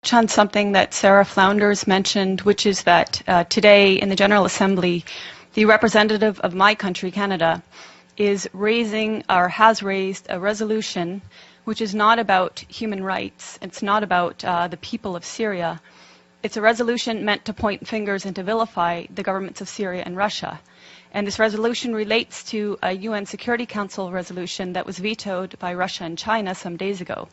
touch on something that Sarah Flounders mentioned, which is that today in the General Assembly, the representative of my country, Canada, is raising or has raised a resolution which is not about human rights. It's not about the people of Syria. It's a resolution meant to point fingers and to vilify the governments of Syria and Russia. And this resolution relates to a UN Security Council resolution that was vetoed by Russia and China some days ago.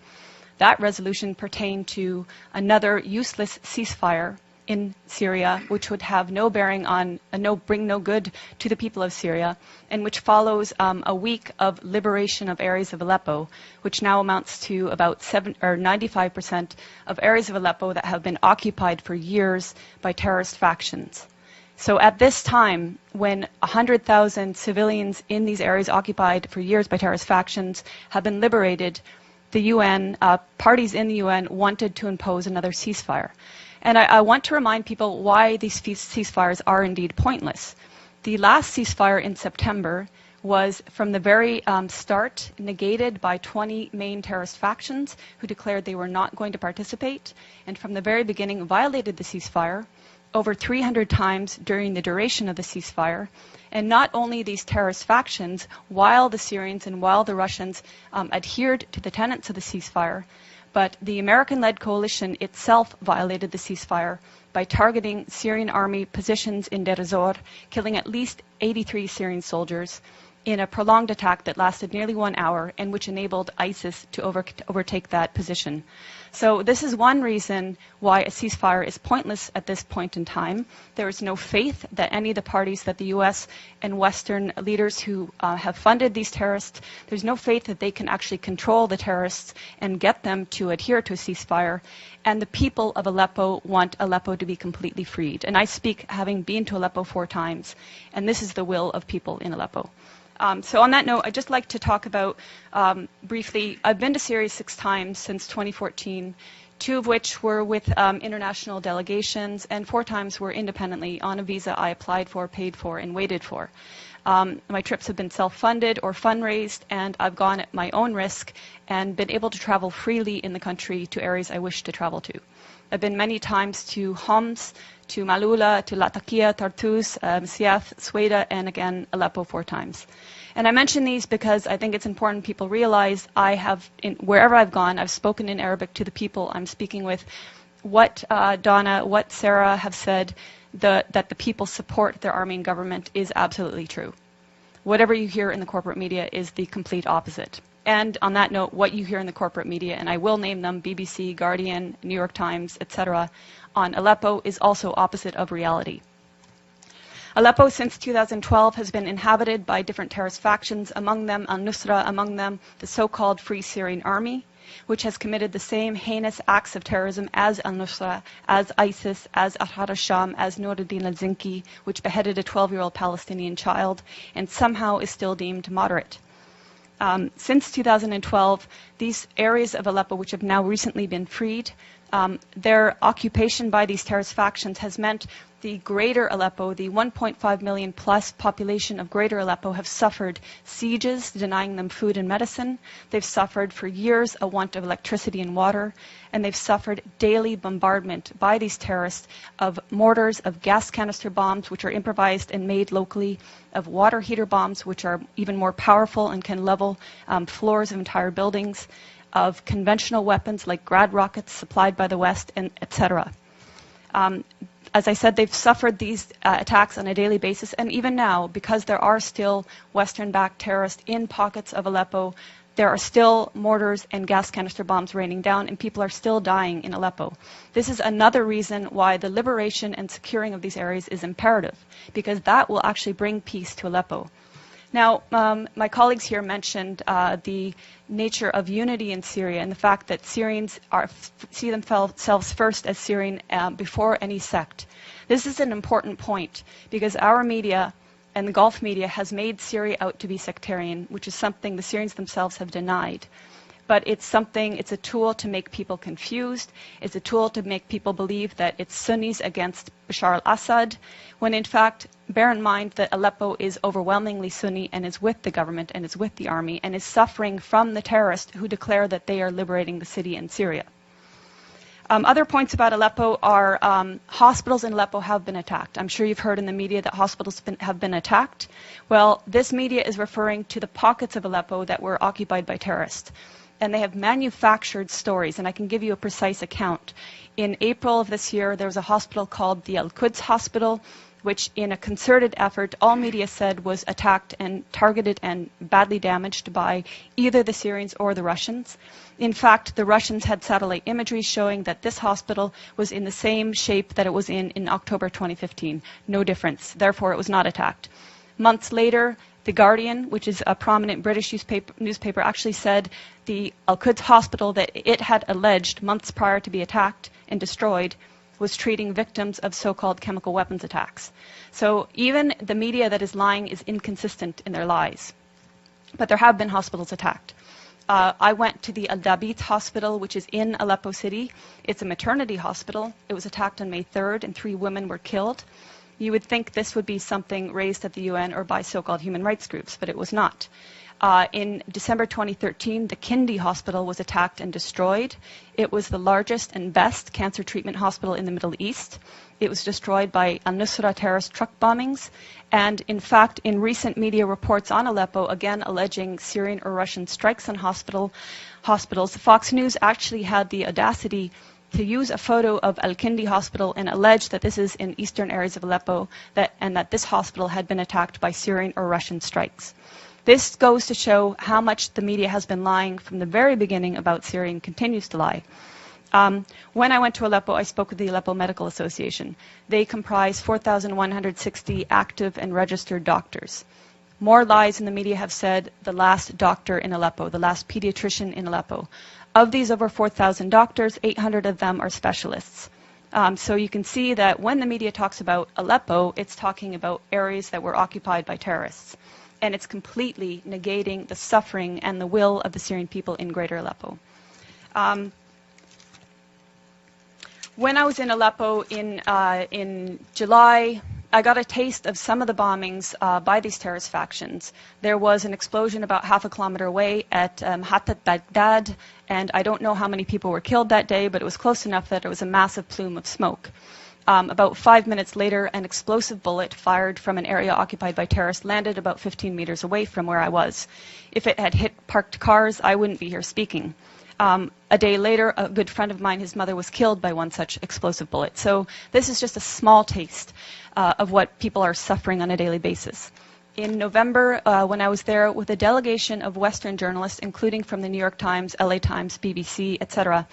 That resolution pertained to another useless ceasefire in Syria, which would have no bearing on, bring no good to the people of Syria, and which follows a week of liberation of areas of Aleppo, which now amounts to about 95% of areas of Aleppo that have been occupied for years by terrorist factions. So at this time, when 100,000 civilians in these areas occupied for years by terrorist factions have been liberated, the UN, parties in the UN wanted to impose another ceasefire. And I want to remind people why these ceasefires are indeed pointless. The last ceasefire in September was from the very start negated by 20 main terrorist factions who declared they were not going to participate, and from the very beginning violated the ceasefire over 300 times during the duration of the ceasefire. And not only these terrorist factions, while the Syrians and while the Russians adhered to the tenets of the ceasefire, but the American-led coalition itself violated the ceasefire by targeting Syrian army positions in Deir ez-Zor, killing at least 83 Syrian soldiers in a prolonged attack that lasted nearly 1 hour and which enabled ISIS to overtake that position. So this is one reason why a ceasefire is pointless at this point in time. There is no faith that any of the parties that the US and Western leaders who have funded these terrorists, there's no faith that they can actually control the terrorists and get them to adhere to a ceasefire. And the people of Aleppo want Aleppo to be completely freed. And I speak having been to Aleppo 4 times, and this is the will of people in Aleppo. So on that note, I'd just like to talk about, briefly, I've been to Syria 6 times since 2014, 2 of which were with international delegations, and 4 times were independently on a visa I applied for, paid for, and waited for. My trips have been self-funded or fundraised, and I've gone at my own risk and been able to travel freely in the country to areas I wish to travel to. I've been many times to Homs, to Malula, to Latakia, Tartus, Siath, Sweda, and again, Aleppo 4 times. And I mention these because I think it's important people realize I have, wherever I've gone, I've spoken in Arabic to the people I'm speaking with. What Donna, what Sarah have said, that the people support their army and government is absolutely true. Whatever you hear in the corporate media is the complete opposite. And on that note, what you hear in the corporate media, and I will name them, BBC, Guardian, New York Times, etc., on Aleppo is also opposite of reality. Aleppo since 2012 has been inhabited by different terrorist factions, among them al-Nusra, among them the so-called Free Syrian Army, which has committed the same heinous acts of terrorism as al-Nusra, as ISIS, as Ahrar al-Sham, as Nuruddin al-Zinki, which beheaded a 12-year-old Palestinian child, and somehow is still deemed moderate. Since 2012, these areas of Aleppo, which have now recently been freed, their occupation by these terrorist factions has meant the greater Aleppo, the 1.5 million plus population of greater Aleppo have suffered sieges, denying them food and medicine. They've suffered for years a want of electricity and water, and they've suffered daily bombardment by these terrorists of mortars, of gas canister bombs, which are improvised and made locally, of water heater bombs, which are even more powerful and can level floors of entire buildings, of conventional weapons like Grad rockets supplied by the West, and etc. As I said, they've suffered these attacks on a daily basis, and even now, because there are still Western-backed terrorists in pockets of Aleppo, there are still mortars and gas canister bombs raining down, and people are still dying in Aleppo. This is another reason why the liberation and securing of these areas is imperative, because that will actually bring peace to Aleppo. Now, my colleagues here mentioned the nature of unity in Syria and the fact that Syrians see themselves first as Syrian before any sect. This is an important point because our media and the Gulf media has made Syria out to be sectarian, which is something the Syrians themselves have denied. But it's a tool to make people confused. It's a tool to make people believe that it's Sunnis against Bashar al-Assad, when in fact, bear in mind that Aleppo is overwhelmingly Sunni and is with the government and is with the army and is suffering from the terrorists who declare that they are liberating the city in Syria. Other points about Aleppo are hospitals in Aleppo have been attacked. I'm sure you've heard in the media that hospitals have been attacked. Well, this media is referring to the pockets of Aleppo that were occupied by terrorists. And they have manufactured stories, and I can give you a precise account. In April of this year, there was a hospital called the Al-Quds Hospital, which in a concerted effort, all media said was attacked and targeted and badly damaged by either the Syrians or the Russians. In fact, the Russians had satellite imagery showing that this hospital was in the same shape that it was in October 2015. No difference. Therefore, it was not attacked. Months later, The Guardian, which is a prominent British newspaper, actually said the Al-Quds Hospital that it had alleged months prior to be attacked and destroyed was treating victims of so-called chemical weapons attacks. So even the media that is lying is inconsistent in their lies. But there have been hospitals attacked. I went to the Al-Dabit Hospital, which is in Aleppo City. It's a maternity hospital. It was attacked on May 3rd, and 3 women were killed. You would think this would be something raised at the UN or by so-called human rights groups, but it was not. In December 2013, the Kindi Hospital was attacked and destroyed. It was the largest and best cancer treatment hospital in the Middle East. It was destroyed by al-Nusra terrorist truck bombings. And in fact, in recent media reports on Aleppo, again alleging Syrian or Russian strikes on hospitals, Fox News actually had the audacity to use a photo of Al-Kindi Hospital and allege that this is in eastern areas of Aleppo and that this hospital had been attacked by Syrian or Russian strikes. This goes to show how much the media has been lying from the very beginning about Syria and continues to lie. When I went to Aleppo, I spoke with the Aleppo Medical Association. They comprise 4,160 active and registered doctors. More lies in the media have said the last doctor in Aleppo, the last pediatrician in Aleppo. Of these over 4,000 doctors, 800 of them are specialists. So you can see that when the media talks about Aleppo, it's talking about areas that were occupied by terrorists. And it's completely negating the suffering and the will of the Syrian people in Greater Aleppo. When I was in Aleppo in July, I got a taste of some of the bombings by these terrorist factions. There was an explosion about half a kilometer away at Hatat Baghdad, and I don't know how many people were killed that day, but it was close enough that it was a massive plume of smoke. About 5 minutes later, an explosive bullet fired from an area occupied by terrorists landed about 15 meters away from where I was. If it had hit parked cars, I wouldn't be here speaking. A day later, a good friend of mine, his mother was killed by one such explosive bullet. So this is just a small taste of what people are suffering on a daily basis. In November, when I was there with a delegation of Western journalists, including from the New York Times, LA Times, BBC, etc.,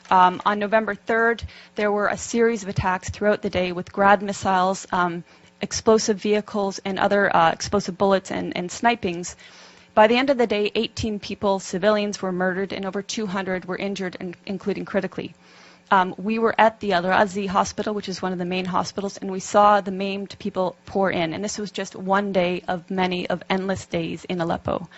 on November 3rd, there were a series of attacks throughout the day with Grad missiles, explosive vehicles, and other explosive bullets and snipings. By the end of the day, 18 people, civilians, were murdered, and over 200 were injured, including critically. We were at the Al-Razi hospital, which is one of the main hospitals, and we saw the maimed people pour in. And this was just one day of many of endless days in Aleppo.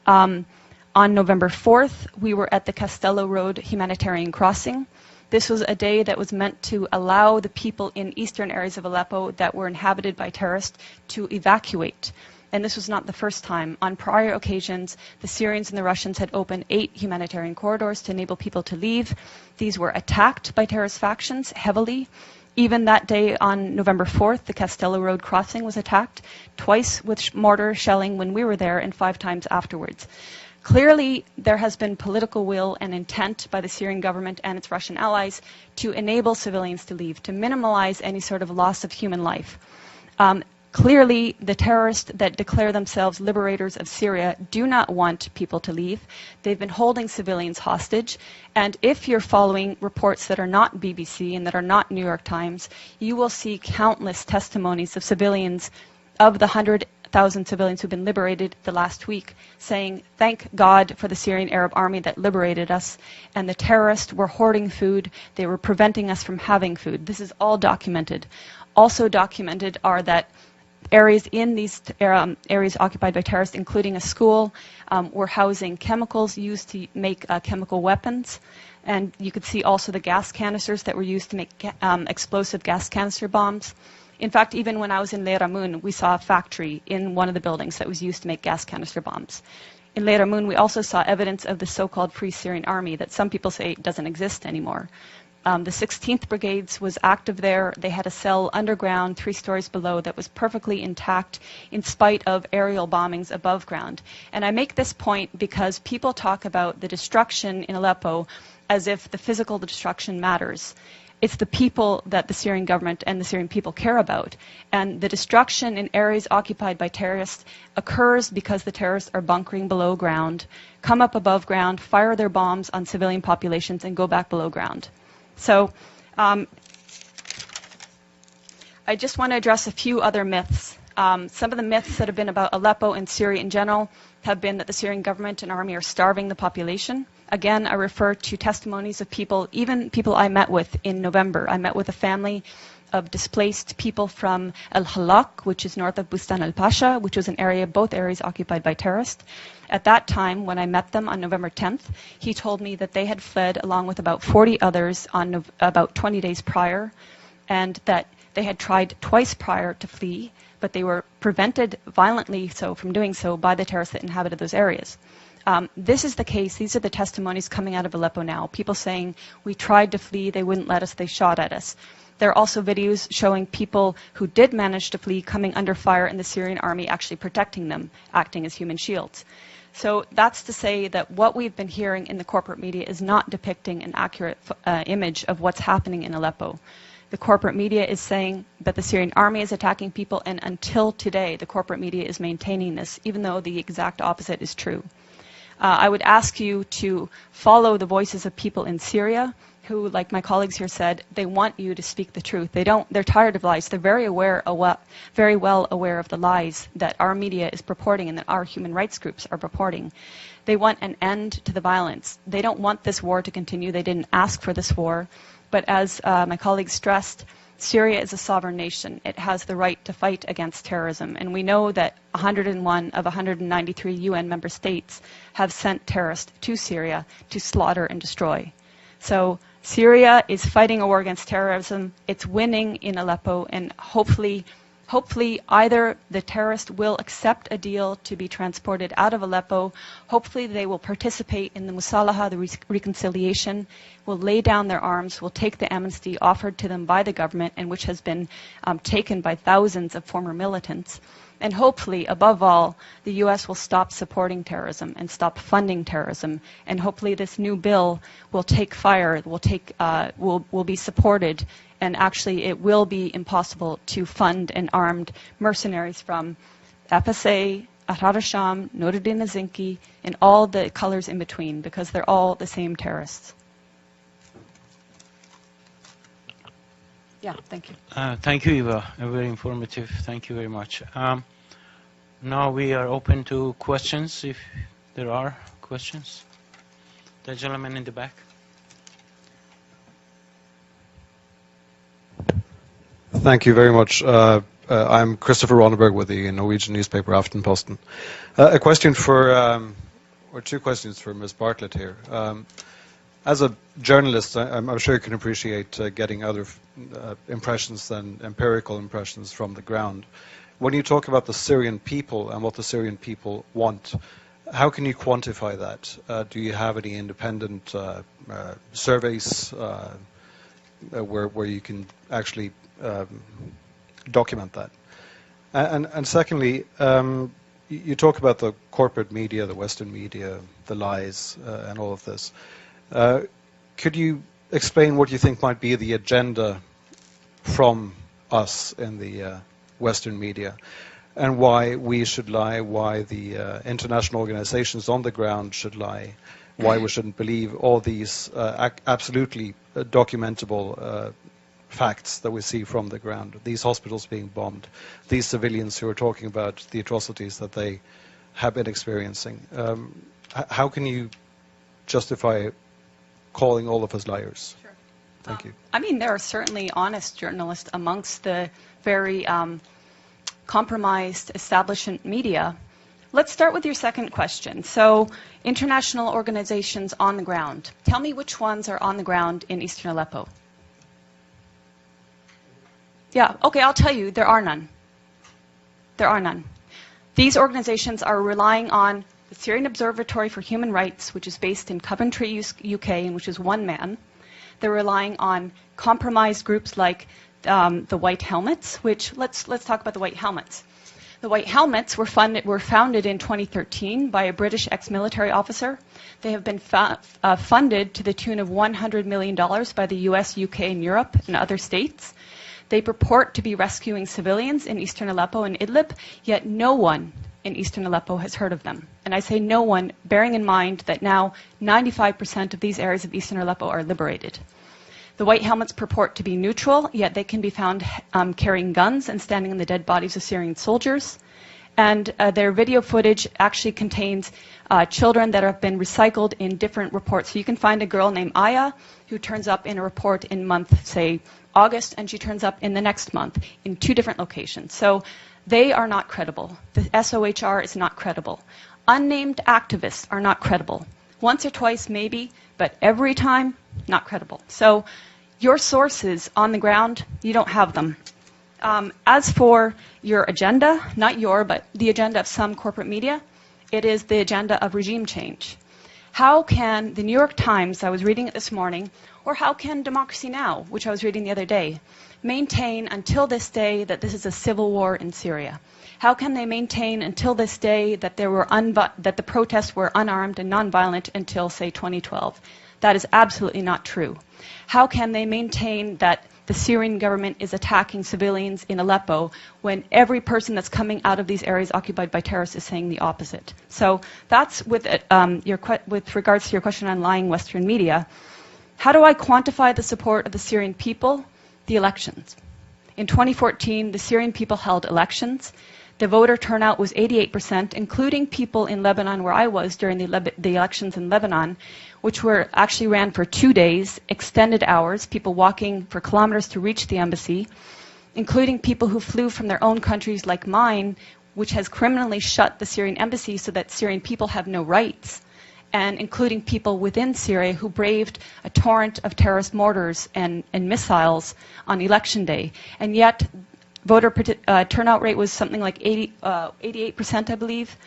On November 4th, we were at the Castello Road humanitarian crossing. This was a day that was meant to allow the people in eastern areas of Aleppo that were inhabited by terrorists to evacuate. And this was not the first time. On prior occasions, the Syrians and the Russians had opened 8 humanitarian corridors to enable people to leave. These were attacked by terrorist factions heavily. Even that day on November 4th, the Castello Road crossing was attacked, twice with mortar shelling when we were there and 5 times afterwards. Clearly, there has been political will and intent by the Syrian government and its Russian allies to enable civilians to leave, to minimize any sort of loss of human life. Clearly, the terrorists that declare themselves liberators of Syria do not want people to leave. They've been holding civilians hostage. And if you're following reports that are not BBC and that are not New York Times, you will see countless testimonies of civilians, of the 100,000 civilians who've been liberated the last week, saying, thank God for the Syrian Arab army that liberated us, and the terrorists were hoarding food, they were preventing us from having food. This is all documented. Also documented are that areas in these areas occupied by terrorists, including a school, were housing chemicals used to make chemical weapons. And you could see also the gas canisters that were used to make explosive gas canister bombs. In fact, even when I was in Leiramun, we saw a factory in one of the buildings that was used to make gas canister bombs. In Leiramun, we also saw evidence of the so-called Free Syrian Army that some people say doesn't exist anymore. The 16th Brigades was active there. They had a cell underground, 3 stories below, that was perfectly intact in spite of aerial bombings above ground. And I make this point because people talk about the destruction in Aleppo as if the physical destruction matters. It's the people that the Syrian government and the Syrian people care about. And the destruction in areas occupied by terrorists occurs because the terrorists are bunkering below ground, come up above ground, fire their bombs on civilian populations, and go back below ground. So I just want to address a few other myths. Some of the myths that have been about Aleppo and Syria in general have been that the Syrian government and army are starving the population. Again, I refer to testimonies of people, even people I met with in November. I met with a family of displaced people from El Halak, which is north of Bustan al-Pasha, which was an area, both areas occupied by terrorists. At that time, when I met them on November 10th, he told me that they had fled along with about 40 others on about 20 days prior, and that they had tried twice prior to flee, but they were prevented violently so from doing so by the terrorists that inhabited those areas. This is the case. These are the testimonies coming out of Aleppo now. People saying, we tried to flee, they wouldn't let us, they shot at us. There are also videos showing people who did manage to flee coming under fire and the Syrian army actually protecting them, acting as human shields. So that's to say that what we've been hearing in the corporate media is not depicting an accurate image of what's happening in Aleppo. The corporate media is saying that the Syrian army is attacking people, and until today, the corporate media is maintaining this, even though the exact opposite is true. I would ask you to follow the voices of people in Syria who, like my colleagues here said, they want you to speak the truth. They're tired of lies. They're very well aware of the lies that our media is purporting and that our human rights groups are purporting. They want an end to the violence. They don't want this war to continue. They didn't ask for this war. But as my colleagues stressed, Syria is a sovereign nation. It has the right to fight against terrorism. And we know that 101 of 193 UN member states have sent terrorists to Syria to slaughter and destroy. So Syria is fighting a war against terrorism. It's winning in Aleppo, and hopefully either the terrorists will accept a deal to be transported out of Aleppo, hopefully they will participate in the Musalaha, the reconciliation, will lay down their arms, will take the amnesty offered to them by the government and which has been taken by thousands of former militants. And hopefully, above all, the U.S. will stop supporting terrorism and stop funding terrorism. And hopefully this new bill will take fire, will be supported, and actually it will be impossible to fund and armed mercenaries from FSA, Ahrar al-Sham, Nuruddin al-Zinki, and all the colors in between, because they're all the same terrorists. Yeah, thank you. Thank you, Eva. Very informative. Thank you very much. Now we are open to questions, if there are questions. The gentleman in the back. Thank you very much. I'm Christopher Ronneberg with the Norwegian newspaper Aftenposten. A question for, or two questions for Ms. Bartlett here. As a journalist, I'm sure you can appreciate getting other impressions than empirical impressions from the ground. When you talk about the Syrian people and what the Syrian people want, how can you quantify that? Do you have any independent surveys where you can actually document that? And secondly, you talk about the corporate media, the Western media, the lies, and all of this. Could you explain what you think might be the agenda from us in the Western media, and why we should lie, why the international organizations on the ground should lie, why we shouldn't believe all these absolutely documentable facts that we see from the ground, these hospitals being bombed, these civilians who are talking about the atrocities that they have been experiencing. How can you justify calling all of us liars? Sure. Thank you. I mean, there are certainly honest journalists amongst the very compromised establishment media. Let's start with your second question. So, international organizations on the ground. Tell me which ones are on the ground in eastern Aleppo. Yeah, okay, I'll tell you, there are none. There are none. These organizations are relying on the Syrian Observatory for Human Rights, which is based in Coventry, UK, and which is one man. They're relying on compromised groups like the White Helmets, which, let's talk about the White Helmets. The White Helmets were founded in 2013 by a British ex-military officer. They have been funded to the tune of $100 million by the US, UK, and Europe and other states. They purport to be rescuing civilians in eastern Aleppo and Idlib, yet no one in eastern Aleppo has heard of them. And I say no one, bearing in mind that now 95% of these areas of eastern Aleppo are liberated. The White Helmets purport to be neutral, yet they can be found carrying guns and standing on the dead bodies of Syrian soldiers. And their video footage actually contains children that have been recycled in different reports. So you can find a girl named Aya who turns up in a report in month, say, August, and she turns up in the next month in 2 different locations. So they are not credible. The SOHR is not credible. Unnamed activists are not credible. Once or twice, maybe, but every time, not credible. So your sources on the ground, you don't have them. As for your agenda, not your, but the agenda of some corporate media, it is the agenda of regime change. How can the New York Times, I was reading it this morning, or how can Democracy Now!, which I was reading the other day, maintain until this day that this is a civil war in Syria? How can they maintain until this day that that the protests were unarmed and nonviolent until, say, 2012? That is absolutely not true. How can they maintain that the Syrian government is attacking civilians in Aleppo when every person that's coming out of these areas occupied by terrorists is saying the opposite? So that's with regards to your question on lying Western media. How do I quantify the support of the Syrian people? The elections. In 2014, the Syrian people held elections. The voter turnout was 88%, including people in Lebanon, where I was during the elections in Lebanon, which were actually ran for 2 days, extended hours, people walking for kilometers to reach the embassy, including people who flew from their own countries like mine, which has criminally shut the Syrian embassy so that Syrian people have no rights, and including people within Syria who braved a torrent of terrorist mortars and missiles on election day. And yet, voter turnout rate was something like 88%, I believe.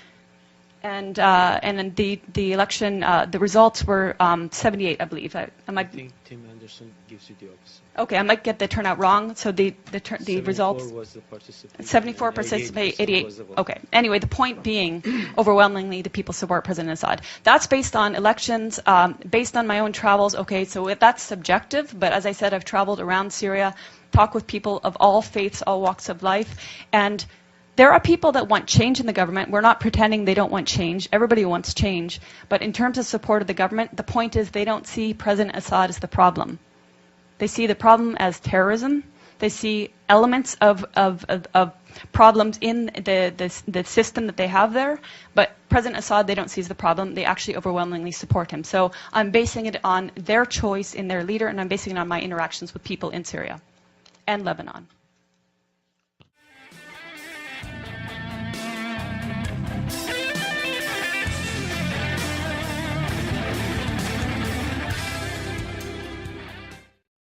And the election, the results were 78, I believe. I think Tim Anderson gives you the opposite. Okay, I might get the turnout wrong. So the results. 74 was the participation. 74 participate, 88. Okay. Anyway, the point being, overwhelmingly, the people support President Assad. That's based on elections, based on my own travels. Okay, so that's subjective. But as I said, I've traveled around Syria, talked with people of all faiths, all walks of life, and there are people that want change in the government. We're not pretending they don't want change. Everybody wants change. But in terms of support of the government, the point is they don't see President Assad as the problem. They see the problem as terrorism. They see elements of problems in the system that they have there. But President Assad, they don't see as the problem. They actually overwhelmingly support him. So I'm basing it on their choice in their leader, and I'm basing it on my interactions with people in Syria and Lebanon.